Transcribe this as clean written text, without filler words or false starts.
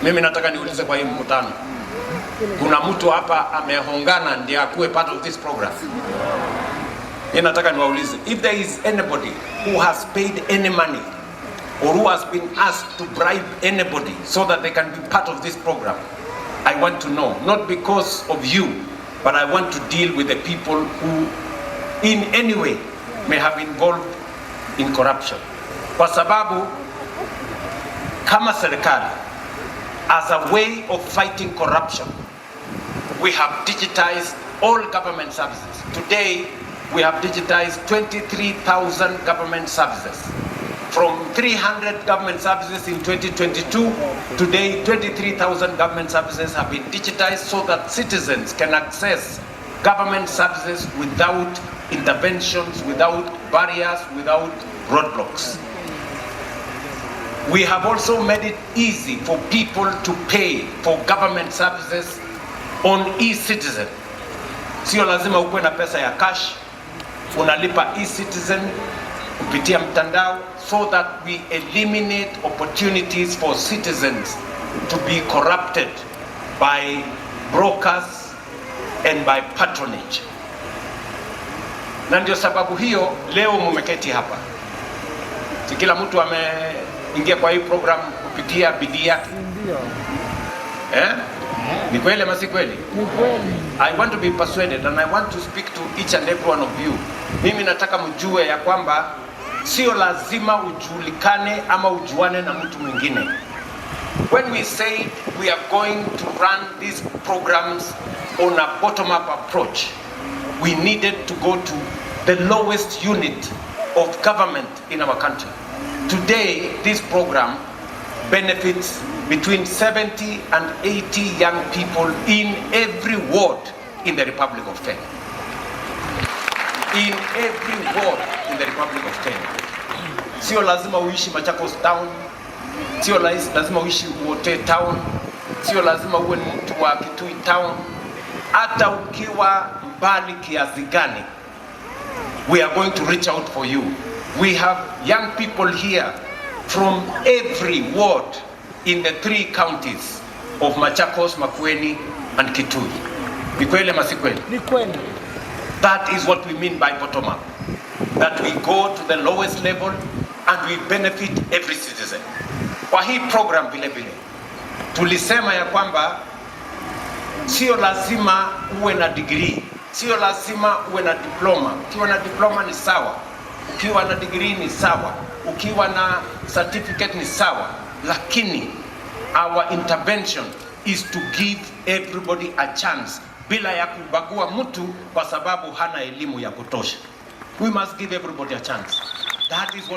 Mimi nataka niulize kwa hii mkutano, kuna mtu hapa amehongana ndiye akuwe part of this program? Mimi nataka niwaulize, if there is anybody who has paid any money or who has been asked to bribe anybody so that they can be part of this program, I want to know, not because of you, but I want to deal with the people who in any way may have involved in corruption. Kwa sababu kama serikali, as a way of fighting corruption, we have digitized all government services. Today, we have digitized 23,000 government services. From 300 government services in 2022, today 23,000 government services have been digitized so that citizens can access government services without interventions, without barriers, without roadblocks. We have also made it easy for people to pay for government services on e-citizen. Sio lazima ukuwe na pesa ya cash, unalipa e-citizen kupitia mtandao, so that we eliminate opportunities for citizens to be corrupted by brokers and by patronage. Na ndio sababu hiyo leo mumeketi hapa. Si kila mtu ameingia kwa hii program kupitia bidii yake. Ndio. Ni kweli ama si kweli? Ni kweli. I want to be persuaded and I want to speak to each and every one of you. Mimi nataka mjue ya kwamba sio lazima ujulikane ama ujuane na mtu mwingine. When we say we are going to run these programs on a bottom-up approach, we needed to go to the lowest unit of government in our country. Today, this program benefits between 70 and 80 young people in every ward in the Republic of Kenya. In every ward in the Republic of Kenya. Sio lazima uishi Machakos town, sio lazima uishi Wote town, sio lazima uwe ni mtu wa Kitui town. Hata ukiwa mbali kiasi gani, we are going to reach out for you. We have young people here from every ward in the 3 counties of Machakos, Makueni and Kitui. Ni kweli ama si kweli? Ni kweli. That is what we mean by bottom up. That we go to the lowest level and we benefit every citizen. Kwa hii program vile vile tulisema ya kwamba sio lazima uwe na degree, sio lazima uwe na diploma. Ukiwa na diploma ni sawa, ukiwa na degree ni sawa, ukiwa na certificate ni sawa, lakini our intervention is to give everybody a chance bila ya kubagua mtu kwa sababu hana elimu ya kutosha. We must give everybody a chance. That is what